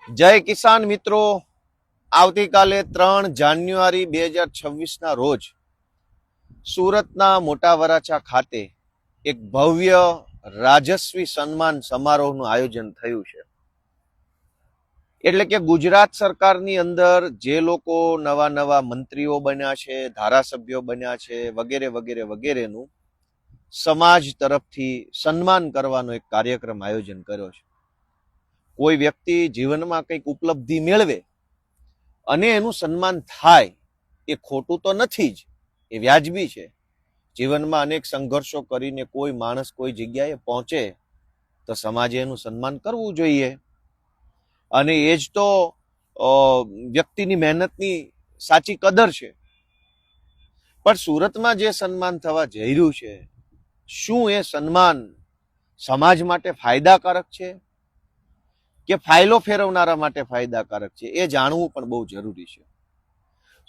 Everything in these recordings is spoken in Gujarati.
જય કિસાન મિત્રો, આવતીકાલે 3 જાન્યુઆરી 2026 રોજ સુરતના મોટા વરાછા ખાતે એક ભવ્ય રાજસ્વી સન્માન સમારોહનું આયોજન થયું છે. એટલે કે ગુજરાત સરકારની અંદર જે લોકો નવા નવા મંત્રીઓ બન્યા છે, ધારાસભ્યો બન્યા છે, વગેરે વગેરે વગેરેનું સમાજ તરફથી સન્માન કરવાનો એક કાર્યક્રમ આયોજન કર્યો છે. કોઈ વ્યક્તિ જીવનમાં કંઈક ઉપલબ્ધિ મેળવે અને એનું સન્માન થાય એ ખોટું તો નથી જ, એ વ્યાજબી છે. જીવનમાં અનેક સંઘર્ષો કરીને કોઈ માણસ કોઈ જગ્યાએ પહોંચે તો સમાજે એનું સન્માન કરવું જોઈએ, અને એ જ તો વ્યક્તિની મહેનતની સાચી કદર છે. પણ સુરતમાં જે સન્માન થવા જઈ રહ્યું છે, શું એ સન્માન સમાજ માટે ફાયદાકારક છે કે ફાઇલો ફેરવનારા માટે ફાયદાકારક છે, એ જાણવું પણ બહુ જરૂરી છે.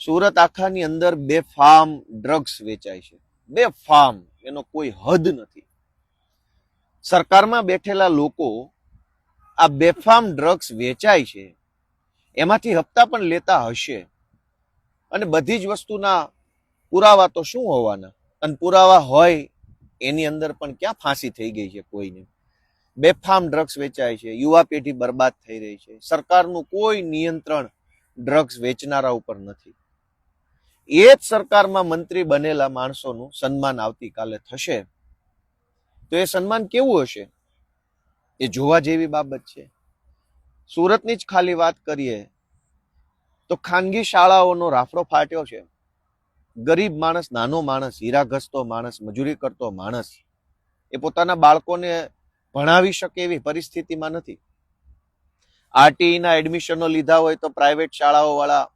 સુરત આખાની અંદર બેફામ ડ્રગ્સ વેચાય છે, બેફામ, એનો કોઈ હદ નથી. સરકારમાં બેઠેલા લોકો આ બેફામ ડ્રગ્સ વેચાય છે એમાંથી હપ્તા પણ લેતા હશે, અને બધી જ વસ્તુના પુરાવા તો શું હોવાના, અને પુરાવા હોય એની અંદર પણ ક્યાં ફાંસી થઈ ગઈ છે કોઈને. બેફામ ડ્રગ્સ વેચાય છે, યુવા પેઢી બરબાદ થઈ રહી છે. સરકારનું કોઈ નિયંત્રણ ડ્રગ્સ વેચનારા ઉપર નથી. એ જ સરકારમાં મંત્રી બનેલા માણસોનું સન્માન આવતીકાલે થશે, તો એ સન્માન કેવું હશે એ જોવા જેવી બાબત છે. સુરતની જ ખાલી વાત કરીએ તો ખાનગી શાળાઓનો રાફડો ફાટ્યો છે. ગરીબ માણસ, નાનો માણસ, હીરા ઘસતો માણસ, મજૂરી કરતો માણસ, એ પોતાના બાળકોને ભણાવી શકે એવી પરિસ્થિતિમાં નથી. આરટીઈના એડમિશનો લીધા હોય તો પ્રાઇવેટ શાળાઓ વાળા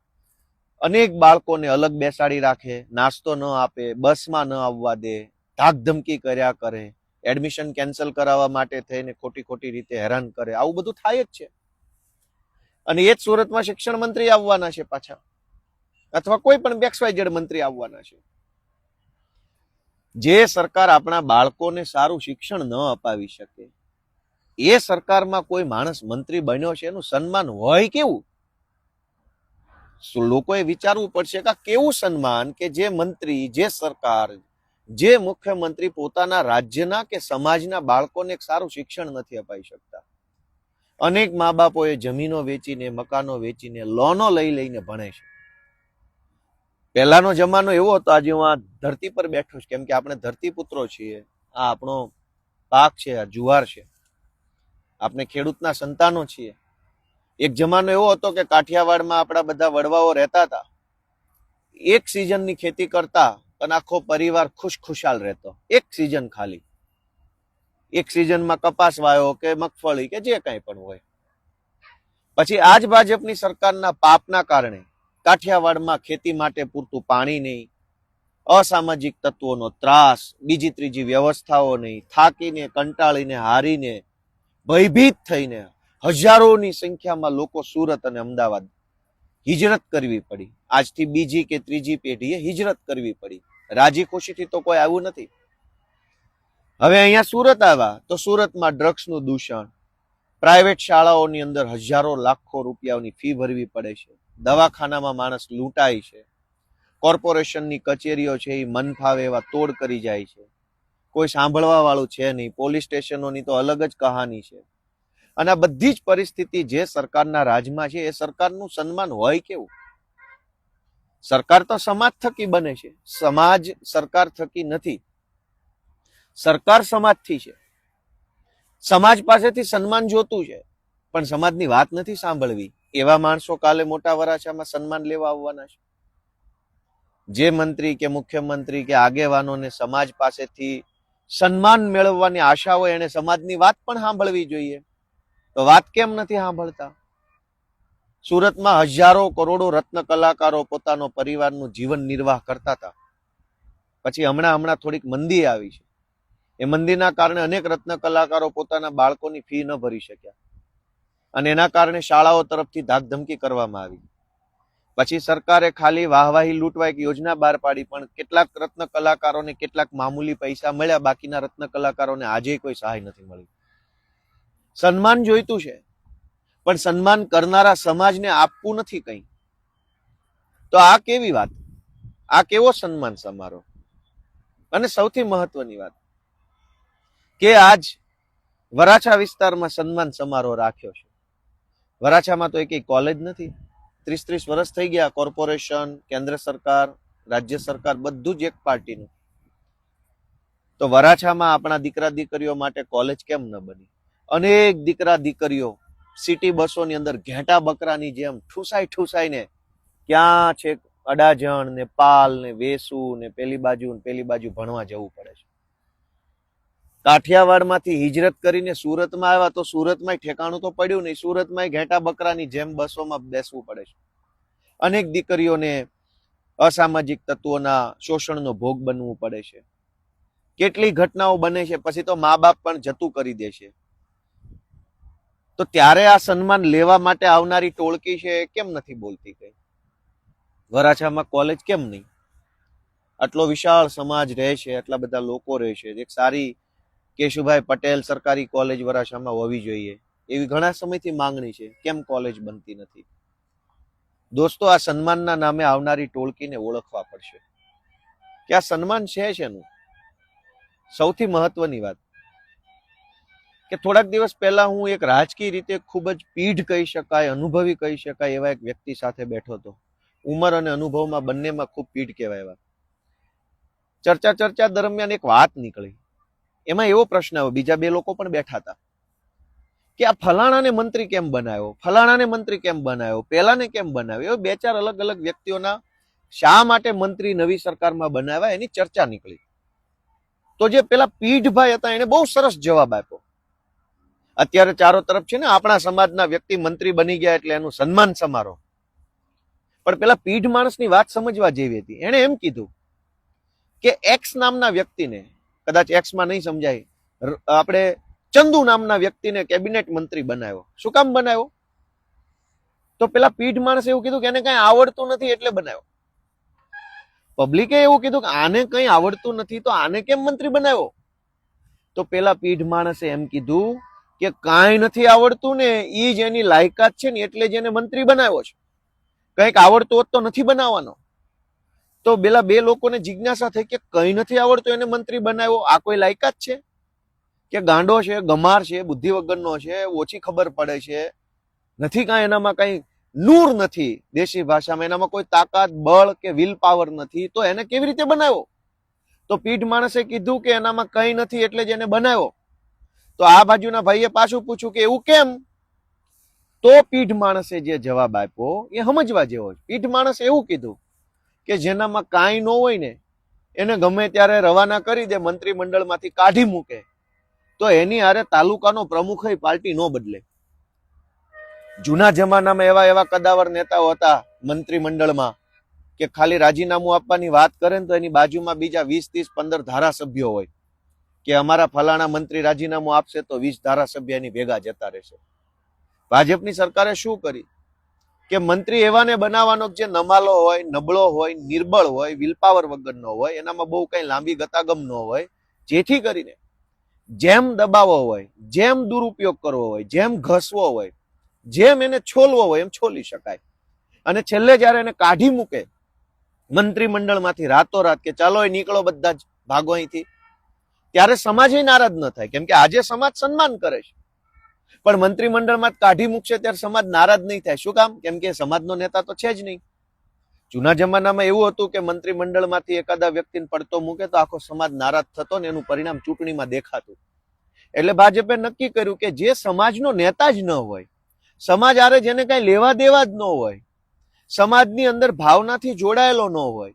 અનેક બાળકોને અલગ બેસાડી રાખે, નાસ્તો ન આપે, બસમાં ન આવવા દે, ધાક ધમકી કર્યા કરે, એડમિશન કેન્સલ કરાવવા માટે થઈને ખોટી ખોટી રીતે હેરાન કરે. આવું બધું થાય જ છે. અને એ જ સુરતમાં શિક્ષણ મંત્રી આવવાના છે પાછા, અથવા કોઈ પણ XYZ મંત્રી આવવાના છે. જે સરકાર આપણા બાળકોને સારું શિક્ષણ ન અપાવી શકે, એ સરકારમાં કોઈ માણસ મંત્રી બન્યો છે, એનું સન્માન હોય કેવું? લોકોએ વિચારવું પડશે કે કેવું સન્માન કે જે મંત્રી, જે સરકાર, જે મુખ્યમંત્રી પોતાના રાજ્યના કે સમાજના બાળકોને એક સારું શિક્ષણ નથી અપાવી શકતા. અનેક મા બાપોએ જમીનો વેચીને, મકાનો વેચીને, લોનો લઈ લઈને ભણે છે. પહેલાનો જમાનો એવો હતો, આજે હું આ ધરતી પર બેઠો છું કેમ કે આપણે ધરતીપુત્રો છીએ. આ આપણો પાક છે, આ જુવાર છે, આપણે ખેડૂતના સંતાનો છીએ. એક જમાનો એવો હતો કે કાઠિયાવાડમાં આપણા બધા વડવાઓ રહેતા હતા, એક સિઝનની ખેતી કરતા અને આખો પરિવાર ખુશખુશાલ રહેતો. એક સિઝન ખાલી, એક સિઝનમાં કપાસ વાયો કે મગફળી કે જે કંઈ પણ હોય. પછી આજ ભાજપની સરકારના પાપના કારણે કાઠિયાવાડમાં ખેતી માટે પૂરતું પાણી નહીં, અસામાજિક તત્વોનો ત્રાસ, બીજી ત્રીજી વ્યવસ્થાઓ નહીં, થાકીને, કંટાળીને, હારીને, ભયભીત થઈને હજારોની સંખ્યામાં લોકો સુરત અને અમદાવાદ હિજરત કરવી પડી. આજથી બીજી કે ત્રીજી પેઢીએ હિજરત કરવી પડી. રાજી ખુશીથી તો કોઈ આવ્યું નથી. હવે અહીંયા સુરત આવ્યા તો સુરતમાં ડ્રગ્સનું દૂષણ, પ્રાઇવેટ શાળાઓની અંદર હજારો લાખો રૂપિયાની ફી ભરવી પડે છે, દવાખાનામાં માણસ લૂંટાય છે, કોર્પોરેશનની કચેરીઓ છે એ મન ફાવે એવા તોડ કરી જાય છે, કોઈ સાંભળવા વાળું છે નહીં, પોલીસ સ્ટેશનોની તો અલગ જ કહાની છે. અને આ બધી જ પરિસ્થિતિ જે સરકારના રાજમાં છે, એ સરકારનું સન્માન હોય કેવું? સરકાર તો સમાજ થકી બને છે, સમાજ સરકાર થકી નથી. સરકાર સમાજથી છે. સમાજ પાસેથી સન્માન જોતું છે, પણ સમાજની વાત નથી સાંભળવી. એવા માણસો કાલે મોટા વરાછામાં સન્માન લેવા આવવાના છે. જે મંત્રી કે મુખ્યમંત્રી કે આગેવાનોને સમાજ પાસેથી સન્માન મેળવવાની આશા હોય, એને સમાજની વાત પણ સાંભળવી જોઈએ. તો વાત કેમ નથી સાંભળતા? સુરતમાં હજારો કરોડો રત્ન કલાકારો પોતાનો પરિવારનું જીવન નિર્વાહ કરતા હતા. પછી હમણાં થોડીક મંદી આવી છે. એ મંદીના કારણે અનેક રત્ન કલાકારો પોતાના બાળકોની ફી ન ભરી શક્યા, અને એના કારણે શાળાઓ તરફથી ધાકધમકી કરવામાં આવી. પછી સરકારે ખાલી વાહવાહી લૂંટવા એક યોજના બહાર પાડી, પણ કેટલાક રત્ન કલાકારોને કેટલાક મામૂલી પૈસા મળ્યા, બાકીના રત્ન કલાકારોને આજે કોઈ સહાય નથી મળી. સન્માન જોઈતું છે, પણ સન્માન કરનારા સમાજને આપવું નથી કંઈ. તો આ કેવી વાત? આ કેવો સન્માન સમારોહ? અને સૌથી મહત્વની વાત કે આજ વરાછા વિસ્તારમાં સન્માન સમારોહ રાખ્યો છે. વરાછામાં તો એક કોલેજ નથી. 30 વર્ષ થઈ ગયા. કોર્પોરેશન, કેન્દ્ર સરકાર, રાજ્ય સરકાર બધું જ એક પાર્ટીનું. તો વરાછામાં આપણા દીકરા દીકરીઓ માટે કોલેજ કેમ ન બની? અનેક દીકરા દીકરીઓ સિટી બસોની અંદર ઘેટા બકરાની જેમ ઠૂસાઈને ક્યાં છે અડાજણ ને પાલ ને વેસુ ને પેલી બાજુ ભણવા જવું પડે છે. કાઠિયાવાડમાંથી હિજરત કરીને સુરતમાં આવ્યા તો સુરતમાં ઠેકાણું તો પડ્યું નહીં. સુરતમાં ઘેટા બકરાની જેમ બસોમાં બેસવું પડે છે. અનેક દીકરીઓને અસામાજિક તત્વોના શોષણનો ભોગ બનવું પડે છે. કેટલી ઘટનાઓ બને છે, પછી તો મા બાપ પણ જતું કરી દે છે. તો ત્યારે આ સન્માન લેવા માટે આવનારી ટોળકી છે કેમ નથી બોલતી કઈ? વરાછામાં કોલેજ કેમ નહીં? આટલો વિશાળ સમાજ રહે છે, આટલા બધા લોકો રહે છે. એક સારી કેશુભાઈ પટેલ સરકારી કોલેજ વરાછામાં હોવી જોઈએ એવી ઘણા સમયથી માંગણી છે. કેમ કોલેજ બનતી નથી? દોસ્તો, આ સન્માનના નામે આવનારી ટોળકીને ઓળખવા પડશે કે આ સન્માન છે શેનું. સૌથી મહત્વની વાત કે થોડાક દિવસ પહેલા હું એક રાજકીય રીતે ખૂબ જ પીઢ કહી શકાય, અનુભવી કહી શકાય એવા એક વ્યક્તિ સાથે બેઠો હતો. ઉંમર અને અનુભવમાં બંનેમાં ખૂબ પીઢ કહેવાય એવા. ચર્ચા દરમિયાન એક વાત નીકળી. એમાં એવો પ્રશ્ન આવ્યો, બીજા બે લોકો પણ બેઠા હતા, કે આ ફલાણાને મંત્રી કેમ બનાવ્યો, ફલાણાને મંત્રી કેમ બનાવ્યો, પેલાને કેમ બનાવ્યો. એવો 2-4 અલગ અલગ વ્યક્તિઓના શા માટે મંત્રી નવી સરકારમાં બનાવ્યા એની ચર્ચા નીકળી. તો જે પેલા પીઢભાઈ હતા એને બહુ સરસ જવાબ આપ્યો. અત્યારે ચારો તરફ છે ને આપણા સમાજના વ્યક્તિ મંત્રી બની ગયા એટલે એનું સન્માન સમારોહ. પણ પેલા પીઢ માણસની વાત સમજવા જેવી હતી. એને એમ કીધું કે એક્સ નામના વ્યક્તિને, કદાચ એક્સમાં નહીં સમજાય, આપણે ચંદુ નામના વ્યક્તિને કેબિનેટ મંત્રી બનાવ્યો. શું કામ બનાવ્યો? તો પેલા પીઢ માણસે એવું કીધું કે એને કઈ આવડતું નથી એટલે બનાવ્યો. પબ્લિકે એવું કીધું કે આને કઈ આવડતું નથી તો આને કેમ મંત્રી બનાવ્યો? તો પેલા પીઢ માણસે એમ કીધું કે કાંઈ નથી આવડતું ને ઈ જ એની લાયકાત છે ને એટલે જ એને મંત્રી બનાવ્યો છે. કંઈક આવડતું હોત તો નથી બનાવવાનો. તો પેલા બે લોકોને જિજ્ઞાસા થઈ કે કઈ નથી આવડતું એને મંત્રી બનાવ્યો, આ કોઈ લાયકાત છે? કે ગાંડો છે, ગમાર છે, બુદ્ધિ વગરનો છે, ઓછી ખબર પડે છે, નથી કાંઈ એનામાં કઈ નૂર નથી, દેશી ભાષામાં એનામાં કોઈ તાકાત, બળ કે વિલ પાવર નથી, તો એને કેવી રીતે બનાવ્યો? તો પીઢ માણસે કીધું કે એનામાં કઈ નથી એટલે જ એને બનાવ્યો. તો આ બાજુના ભાઈએ પાછું પૂછ્યું કે એવું કેમ? તો પીઢ માણસે જે જવાબ આપ્યો એ સમજવા જેવો છે. પીઢ માણસે એવું કીધું કે જેનામાં કાંઈ ન હોય ને એને ગમે ત્યારે રવાના કરી દે, મંત્રીમંડળમાંથી કાઢી મૂકે, તો એની હારે તાલુકાનો પ્રમુખ પાર્ટી ન બદલે. જૂના જમાનામાં એવા કદાવર નેતાઓ હતા મંત્રીમંડળમાં કે ખાલી રાજીનામું આપવાની વાત કરે ને તો એની બાજુમાં બીજા 20, 30, 15 ધારાસભ્યો હોય કે અમારા ફલાણા મંત્રી રાજીનામું આપશે તો 20 ધારાસભ્ય એની ભેગા જતા રહેશે. ભાજપની સરકારે શું કરી કે મંત્રી એવાને બનાવવાનો જે નમાલો હોય, નબળો હોય, નિર્બળ હોય, વિલપાવર વગરનો હોય, એનામાં બહુ કઈ લાંબી ગતાગમ ન હોય, જેથી કરીને જેમ દબાવવો હોય, જેમ દુરુપયોગ કરવો હોય, જેમ ઘસવો હોય, જેમ એને છોલવો હોય એમ છોલી શકાય. અને છેલ્લે જયારે એને કાઢી મૂકે મંત્રીમંડળમાંથી રાતોરાત કે ચાલો એ નીકળો બધા જ ભાગો અહીંથી, ત્યારે સમાજ નારાજ ન થાય. કેમ કે આજે સમાજ સન્માન કરે છે, પણ મંત્રીમંડળમાં કાઢી મૂકશે ત્યારે સમાજ નારાજ નહીં થાય. શું કામ? કેમ કે સમાજનો નેતા તો છે જ નહીં. જૂના જમાનામાં એવું હતું કે મંત્રીમંડળમાંથી એકાદા વ્યક્તિને પડતો મૂકે તો આખો સમાજ નારાજ થતો ને એનું પરિણામ ચૂંટણીમાં દેખાતું. એટલે ભાજપે નક્કી કર્યું કે જે સમાજનો નેતા જ ન હોય, સમાજ આરે જેને કઈ લેવા દેવા જ ન હોય, સમાજની અંદર ભાવનાથી જોડાયેલો ન હોય,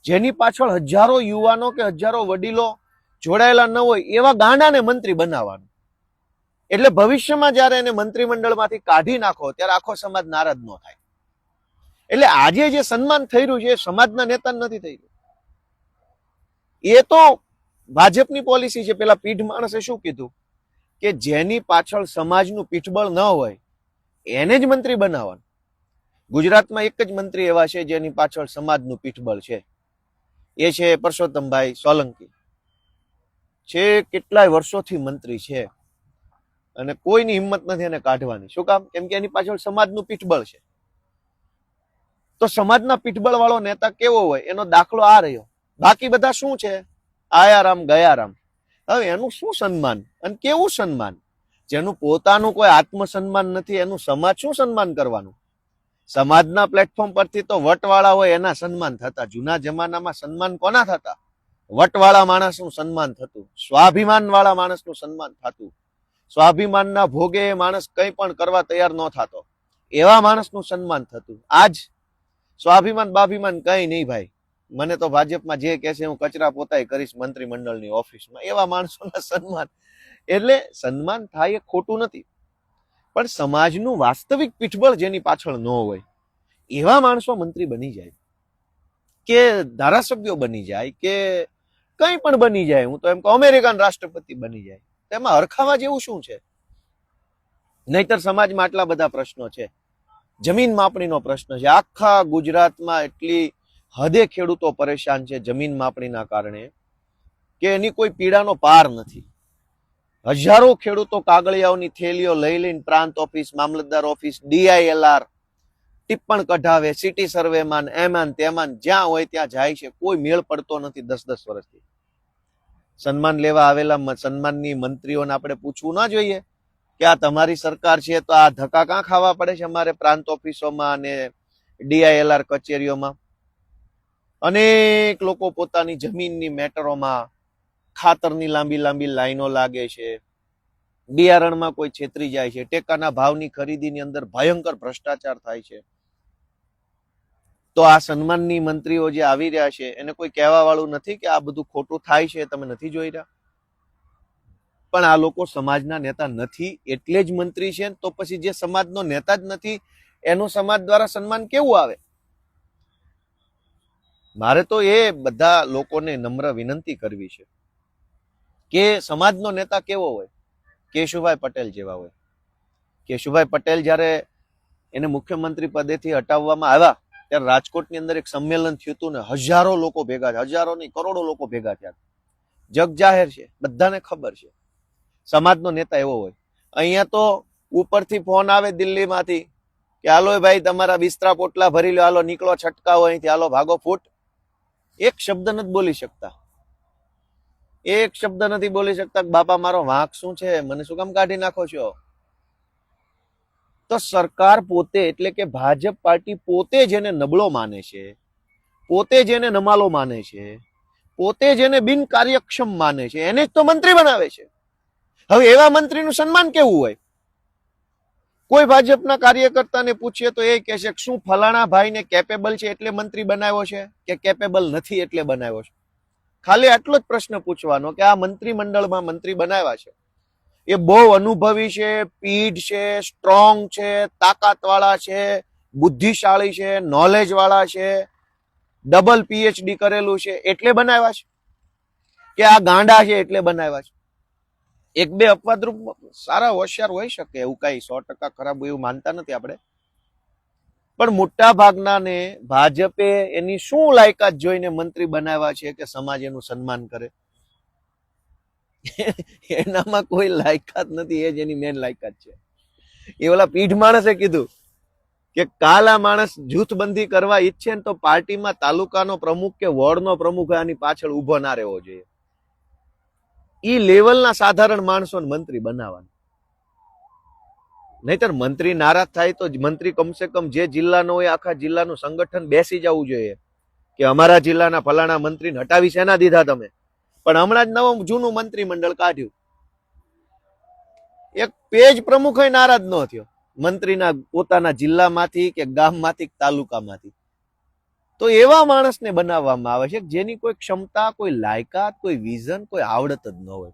જેની પાછળ હજારો યુવાનો કે હજારો વડીલો જોડાયેલા ન હોય, એવા ગાંડાને મંત્રી બનાવવાનું. એટલે ભવિષ્યમાં જયારે એને મંત્રીમંડળમાંથી કાઢી નાખો ત્યારે આખો સમાજ નારાજ ન થાય. એટલે આજે જે સન્માન થઈ રહ્યું છે એ સમાજના નેતા નથી થઈ રહ્યું. એ તો ભાજપની પોલિસી છે. પેલા પીઢ માણસે શું કીધું કે જેની પાછળ સમાજનું પીઠબળ ન હોય એને જ મંત્રી બનાવવાનું. ગુજરાતમાં એક જ મંત્રી એવા છે જેની પાછળ સમાજનું પીઠબળ છે, એ છે પરસોત્તમભાઈ સોલંકી. છે કેટલાય વર્ષોથી મંત્રી છે. અને કોઈની હિંમત નથી એને કાઢવાની. શું કામ? કેમ કે એની પાછળ સમાજનું પીઠબળ છે. તો સમાજના પીઠબળ વાળો નેતા કેવો હોય એનો દાખલો આ રહ્યો. બાકી બધા શું છે? આયારામ ગયારામ. હવે એનું શું સન્માન અને કેવું સન્માન? જેનું પોતાનું કોઈ આત્મસન્માન નથી એનું સમાજ શું સન્માન કરવાનું? સમાજના પ્લેટફોર્મ પરથી તો વટવાળા હોય એના સન્માન થતા. જૂના જમાનામાં સન્માન કોના થતા? વટવાળા માણસનું સન્માન થતું, સ્વાભિમાન વાળા માણસનું સન્માન થતું. સ્વાભિમાનના ભોગે માણસ કંઈ પણ કરવા તૈયાર ન થતો, એવા માણસનું સન્માન થતું. આજ સ્વાભિમાન બાભિમાન કઈ નહીં ભાઈ, મને તો ભાજપમાં જે કહે છે હું કચરા પોતાય કરીશ મંત્રીમંડળની ઓફિસમાં, એવા માણસોના સન્માન. એટલે સન્માન થાય એ ખોટું નથી, પણ સમાજનું વાસ્તવિક પીઠબળ જેની પાછળ ન હોય એવા માણસો મંત્રી બની જાય કે ધારાસભ્યો બની જાય કે કંઈ પણ બની જાય. હું તો એમ કહું અમેરિકન રાષ્ટ્રપતિ બની જાય. તેમાં હરખાવા જેવું શું છે? નહીતર સમાજમાં આટલા બધા પ્રશ્નો છે. જમીન માપણીનો પ્રશ્ન છે. આખા ગુજરાતમાં એટલી હદે ખેડૂતો પરેશાન છે જમીન માપણીના કારણે કે એની કોઈ પીડાનો પાર નથી. હજારો ખેડૂતો કાગળિયાઓની થેલીઓ લઈ લઈને પ્રાંત ઓફિસ, મામલતદાર ઓફિસ, DILR ટિપ્પણ કઢાવે, સિટી સર્વેમાન, એમાન તેમાન જ્યાં હોય ત્યાં જાય છે. કોઈ મેળ પડતો નથી 10-10 વર્ષથી. સન્માન લેવા આવેલા સન્માનની મંત્રીઓને આપણે પૂછવું ના જોઈએ કે આ તમારી સરકાર છે તો આ ધક્કા કાં ખાવા પડે છે અમારે પ્રાંત ઓફિસોમાં અને DILR કચેરીઓમાં? અનેક લોકો પોતાની જમીનની મેટરોમાં ખાતરની લાંબી લાંબી લાઈનો લાગે છે, બિયારણમાં કોઈ છેતરી જાય છે, ટેકાના ભાવની ખરીદીની અંદર ભયંકર ભ્રષ્ટાચાર થાય છે. તો આ સન્માનની મંત્રીઓ જે આવી રહ્યા છે એને કોઈ કહેવા વાળું નથી કે આ બધું ખોટું થાય છે, તમે નથી જોઈ રહ્યા? પણ આ લોકો સમાજના નેતા નથી એટલે જ મંત્રી છે. તો પછી જે સમાજનો નેતા જ નથી એનું સમાજ દ્વારા સન્માન કેવું આવે? મારે તો એ બધા લોકોને નમ્ર વિનંતી કરવી છે કે સમાજનો નેતા કેવો હોય? કેશુભાઈ પટેલ જેવા હોય. કેશુભાઈ પટેલ જ્યારે એને મુખ્યમંત્રી પદેથી હટાવવામાં આવ્યા ત્યારે રાજકોટની અંદર એક સંમેલન થયું હતું ને હજારો લોકો ભેગા થયા, હજારો નહીં કરોડો લોકો ભેગા થયા. જગ જાહેર છે, બધાને ખબર છે. સમાજનો નેતા એવો હોય. અહીંયા તો ઉપરથી ફોન આવે દિલ્હીમાંથી કે હાલો ભાઈ તમારા બિસ્તરા પોટલા ભરી લો, હાલો નીકળો છટકાવો અહીંથી, હાલો ભાગો ફૂટ. એક શબ્દ નથી બોલી શકતા. એક શબ્દ નથી બોલી શકતા કે બાપા મારો વાંક શું છે, મને શું કામ કાઢી નાખો છો? તો સરકાર પોતે એટલે કે ભાજપ પાર્ટી પોતે જેને નબળો માને છે, પોતે જેને નમાલો માને છે, પોતે જેને બિનકાર્યક્ષમ માને છે એને જ તો મંત્રી બનાવે છે. હવે એવા મંત્રીનું સન્માન કેવું હોય? કોઈ ભાજપના કાર્યકર્તાને પૂછીએ તો એ કહે છે કે શું ફલાણા ભાઈને કેપેબલ છે એટલે મંત્રી બનાવ્યો છે કે કેપેબલ નથી એટલે બનાવ્યો છે? ખાલી આટલો જ પ્રશ્ન પૂછવાનો કે આ મંત્રીમંડળમાં મંત્રી બનાવ્યા છે એ બહુ અનુભવી છે, પીઢ છે, સ્ટ્રોંગ છે, તાકાતવાળા છે, બુદ્ધિશાળી છે, નોલેજ વાળા છે, ડબલ PhD કરેલું છે એટલે બનાવ્યા છે કે આ ગાંડા છે એટલે બનાવ્યા છે? એક બે અપવાદરૂપ સારા હોશિયાર હોઈ શકે, એવું કઈ 100% ખરાબ એવું માનતા નથી આપણે, પણ મોટા ભાગના ને ભાજપે એની શું લાયકાત જોઈને મંત્રી બનાવ્યા છે કે સમાજ એનું સન્માન કરે? એનામાં કોઈ લાયકાત નથી, એ જ એની મેન લાયકાત છે. એ ઓલા પીઢ માણસે કીધું કે કાલ આ માણસ જૂથબંધી કરવા ઈચ્છે ને તો પાર્ટીમાં તાલુકાનો પ્રમુખ કે વોર્ડનો પ્રમુખ આની પાછળ ઉભો ના રહેવો જોઈએ. ઈ લેવલના સાધારણ માણસોને મંત્રી બનાવવાનું. નહીતર મંત્રી નારાજ થાય તો મંત્રી કમસે કમ જે જિલ્લાનો હોય આખા જિલ્લાનું સંગઠન બેસી જવું જોઈએ કે અમારા જિલ્લાના ફલાણા મંત્રીને હટાવી શેના દીધા તમે? પણ હમણાં જ નવું જૂનું મંત્રીમંડળ કાઢ્યું, એક પેજ પ્રમુખ નારાજ ન થયો મંત્રીના પોતાના જિલ્લામાંથી કે ગામમાંથી તાલુકામાંથી. તો એવા માણસને બનાવવામાં આવે છે જેની કોઈ ક્ષમતા, કોઈ લાયકાત, કોઈ વિઝન, કોઈ આવડત જ ન હોય.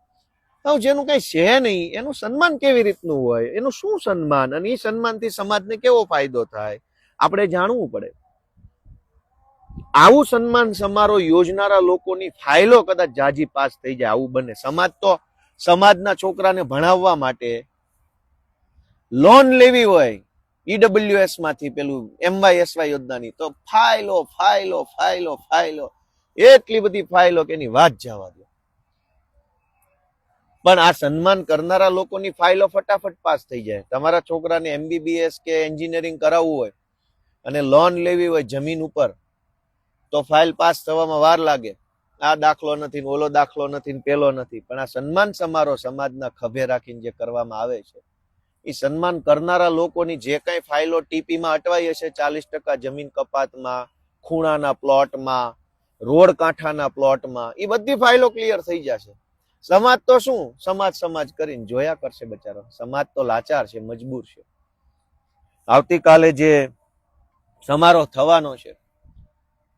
હવે જેનું કઈ છે નહીં એનું સન્માન કેવી રીતનું હોય? એનું શું સન્માન? અને એ સન્માનથી સમાજને કેવો ફાયદો થાય આપણે જાણવું પડે. આવું સન્માન સમારોહ યોજનારા લોકોની ફાઇલો કદાચ જાજી પાસ થઈ જાય, આવું બને. સમાજ તો સમાજના છોકરાને ભણાવવા માટે લોન લેવી હોય EWS માંથી, પેલું MYSY યોજનાની, તો ફાઇલો ફાઇલો ફાઇલો ફાઇલો, એટલી બધી ફાઇલો કે એની વાત જવા દો. પણ આ સન્માન કરનારા લોકોની ફાઇલો ફટાફટ પાસ થઈ જાય. તમારા છોકરાને MBBS કે એન્જિનિયરિંગ કરાવવું હોય અને લોન લેવી હોય જમીન ઉપર, તો ફાઇલ પાસ થવામાં વાર લાગે. આ દાખલો નથી, ઓલો દાખલો નથી, પેલો નથી. પણ આ સન્માન સમારોહ સમાજના ખભે રાખીને જે કરવામાં આવે છે, એ સન્માન કરનારા લોકોની જે કઈ ફાઇલો ટીપીમાં અટવાઈ હશે, 40% જમીન કપાતમાં, ખૂણાના પ્લોટમાં, રોડ કાંઠાના પ્લોટમાં, એ બધી ફાઇલો ક્લિયર થઈ જશે. સમાજ તો શું, સમાજ કરીને જોયા કરશે બચારો. સમાજ તો લાચાર છે, મજબૂર છે. આવતીકાલે જે સમારોહ થવાનો છે,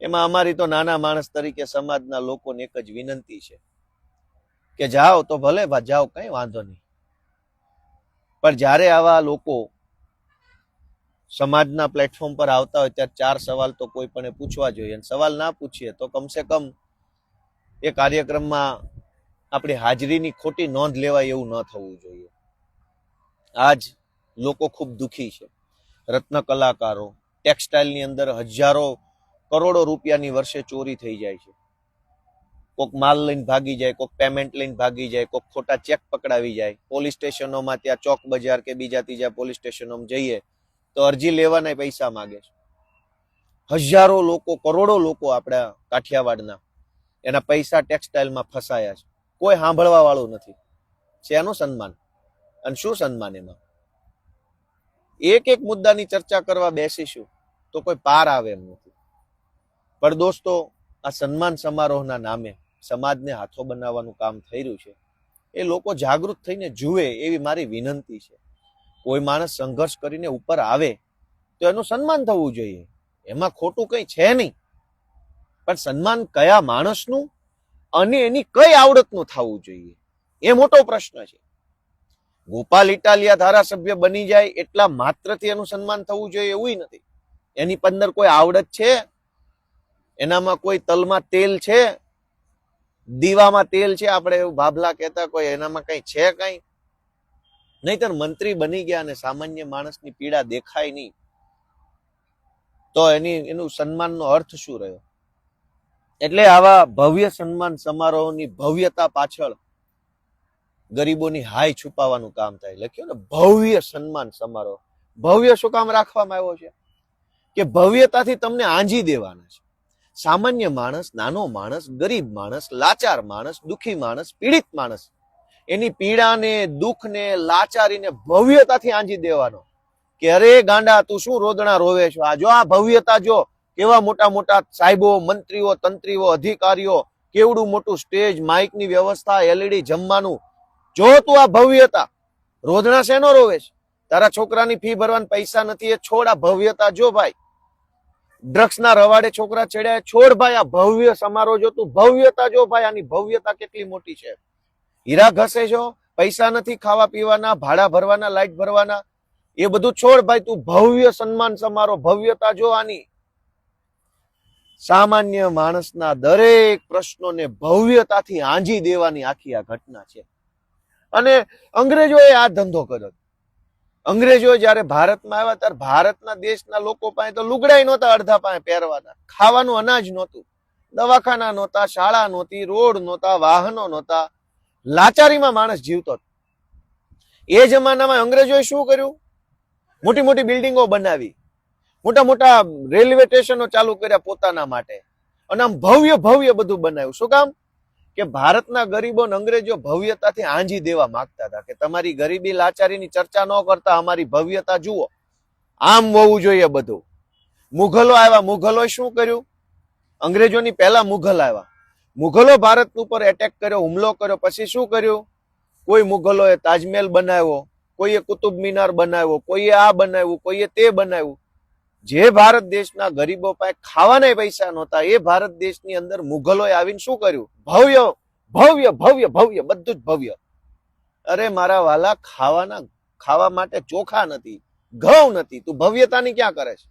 એમાં અમારી તો નાના માણસ તરીકે સમાજના લોકોને એક જ વિનંતી છે કે જાઓ તો ભલે જાઓ, કઈ વાંધો નહીં. પણ જ્યારે આવા લોકો સમાજના પ્લેટફોર્મ પર આવતા હોય ત્યારે 4 સવાલ તો કોઈ પણ પૂછવા જોઈએ. અને સવાલ ના પૂછીએ તો કમસે કમ એ કાર્યક્રમમાં આપણી હાજરીની ખોટી નોંધ લેવાય એવું ન થવું જોઈએ. આજ લોકો ખૂબ દુઃખી છે. રત્ન કલાકારો, ટેક્સટાઇલની અંદર હજારો કરોડો રૂપિયાની વર્ષે ચોરી થઈ જાય છે. કોક માલ લઈને ભાગી જાય, કોક પેમેન્ટ લઈને ભાગી જાય, કોક ખોટા ચેક પકડાવી જાય. પોલીસ સ્ટેશનોમાં, ત્યાં ચોક બજાર કે બીજા ત્રીજા પોલીસ સ્ટેશનોમાં જઈએ તો અરજી લેવાના પૈસા માંગે છે. હજારો લોકો, કરોડો લોકો આપણા કાઠિયાવાડના એના પૈસા ટેક્સટાઇલમાં ફસાયા છે. કોઈ સાંભળવા વાળું નથી. શેનું સન્માન અને શું સન્માન? એમાં એક એક મુદ્દાની ચર્ચા કરવા બેસીશું તો કોઈ પાર આવે એમ નથી. પણ દોસ્તો, આ સન્માન સમારોહના નામે સમાજને હાથો બનાવવાનું કામ થઈ રહ્યું છે. એ લોકો જાગૃત થઈને જુએ એવી મારી વિનંતી છે. કોઈ માણસ સંઘર્ષ કરીને ઉપર આવે તો એનું સન્માન થવું જોઈએ. એમાં ખોટું કઈ છે નહીં. પણ સન્માન કયા માણસનું અને એની કઈ આવડતનું થવું જોઈએ, એ મોટો પ્રશ્ન છે. ગોપાલ ઇટાલિયા ધારાસભ્ય બની જાય એટલા માત્રથી એનું સન્માન થવું જોઈએ એવું નથી. એની અંદર કોઈ આવડત છે? એનામાં કોઈ તલમાં તેલ છે, દીવામાં તેલ છે, આપણે એવું ભાભલા કહેતા, કોઈ એનામાં કઈ છે કઈ? નહીતર મંત્રી બની ગયા અને સામાન્ય માણસની પીડા દેખાય નહીં તો એનું સન્માનનો અર્થ શું રહ્યો? એટલે આવા ભવ્ય સન્માન સમારોહની ભવ્યતા પાછળ ગરીબોની હાય છુપાવવાનું કામ થાય. લખ્યું ને ભવ્ય સન્માન સમારોહ. ભવ્ય શું કામ રાખવામાં આવ્યો છે? કે ભવ્યતાથી તમને આંજી દેવાના છે. સામાન્ય માણસ, નાનો માણસ, ગરીબ માણસ, લાચાર માણસ, દુઃખી માણસ, પીડિત માણસ, એની પીડાને, દુઃખને, લાચારીને ભવ્યતાથી આંજી દેવાનો. કે અરે ગાંડા, તું શું રોદણા રોવે છો? આ જો, આ ભવ્યતા જો, કેવા મોટા મોટા સાહેબો, મંત્રીઓ, તંત્રીઓ, અધિકારીઓ, કેવડું મોટું સ્ટેજ, માઇકની વ્યવસ્થા, LED જમવાનું. જો તું આ ભવ્યતા, રોદણા શેનો રોવે છે? તારા છોકરાની ફી ભરવાના પૈસા નથી, એ છોડ. આ ભવ્યતા જો ભાઈ. ડ્રગ્સના રવાડે છોકરા ચડ્યા, છોડ ભાઈ. આ ભવ્ય સમારોહ જો, તું ભવ્યતા જો ભાઈ. આની ભવ્યતા કેટલી મોટી છે. હીરા ઘસે છો, પૈસા નથી ખાવા પીવાના, ભાડા ભરવાના, લાઇટ ભરવાના, એ બધું છોડ ભાઈ. તું ભવ્ય સન્માન સમારોહ, ભવ્યતા જો આની. સામાન્ય માણસના દરેક પ્રશ્નોને ભવ્યતાથી આંજી દેવાની આખી આ ઘટના છે. અને અંગ્રેજોએ આ ધંધો કર્યો. અંગ્રેજો જયારે ભારતમાં આવ્યા ત્યારે ભારતના દેશના લોકો પાસે તો લુગડાઈ નહોતા, અડધા પાસે પહેરવાના, ખાવાનું અનાજ નહોતું, દવાખાના નહોતા, શાળા નહોતી, રોડ નહોતા, વાહનો નહોતા, લાચારીમાં માણસ જીવતો. એ જમાનામાં અંગ્રેજોએ શું કર્યું? મોટી મોટી બિલ્ડિંગો બનાવી, મોટા મોટા રેલવે સ્ટેશનો ચાલુ કર્યા પોતાના માટે, અને આમ ભવ્ય ભવ્ય બધું બનાવ્યું. શું કામ? કે ભારતના ગરીબો અંગ્રેજો ભવ્યતાથી આંજી દેવા માંગતા હતા કે તમારી ગરીબી લાચારીની ચર્ચા ન કરતા અમારી ભવ્યતા જુઓ, આમ હોવું જોઈએ બધું. મુઘલો આવ્યા. મુઘલોએ શું કર્યું? અંગ્રેજોની પહેલા મુઘલ આવ્યા. મુઘલો ભારત ઉપર એટેક કર્યો, હુમલો કર્યો. પછી શું કર્યું? કોઈ મુઘલોએ તાજમહેલ બનાવ્યો, કોઈએ કુતુબ મિનાર બનાવ્યો, કોઈએ આ બનાવ્યું, કોઈએ તે બનાવ્યું. જે ભારત દેશના ગરીબો પાસે ખાવાના પૈસા નહોતા, એ ભારત દેશની અંદર મુઘલોએ આવીને શું કર્યું? ભવ્ય ભવ્ય ભવ્ય ભવ્ય, બધું જ ભવ્ય. અરે મારા વાલા, ખાવા માટે ચોખા નથી, ઘઉં નથી, તું ભવ્યતાની ક્યાં કરે છે?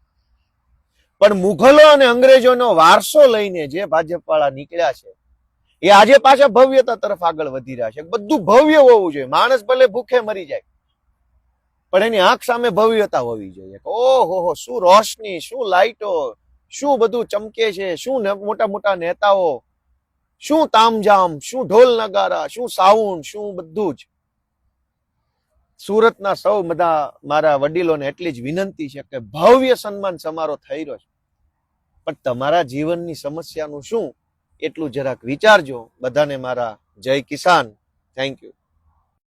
પણ મુઘલો અને અંગ્રેજોનો વારસો લઈને જે ભાજપ વાળા નીકળ્યા છે, એ આજે પાછા ભવ્યતા તરફ આગળ વધી રહ્યા છે. બધું ભવ્ય હોવું જોઈએ. માણસ ભલે ભૂખે મરી જાય, પણ એની આંખ સામે ભવ્યતા હોવી જોઈએ. ઓહો, શું રોશની, શું લાઈટો, શું બધું ચમકે છે, શું મોટા મોટા નેતાઓ, શું તામઝામ, શું ઢોલ નગારા, શું સાઉન્ડ, શું બધું જ. સુરતના સૌ બધા મારા વડીલોને એટલી જ વિનંતી છે કે ભવ્ય સન્માન સમારોહ થઈ રહ્યો છે, પણ તમારા જીવનની સમસ્યાનું શું એટલું જરાક વિચારજો. બધાને મારા જય કિસાન. Thank you.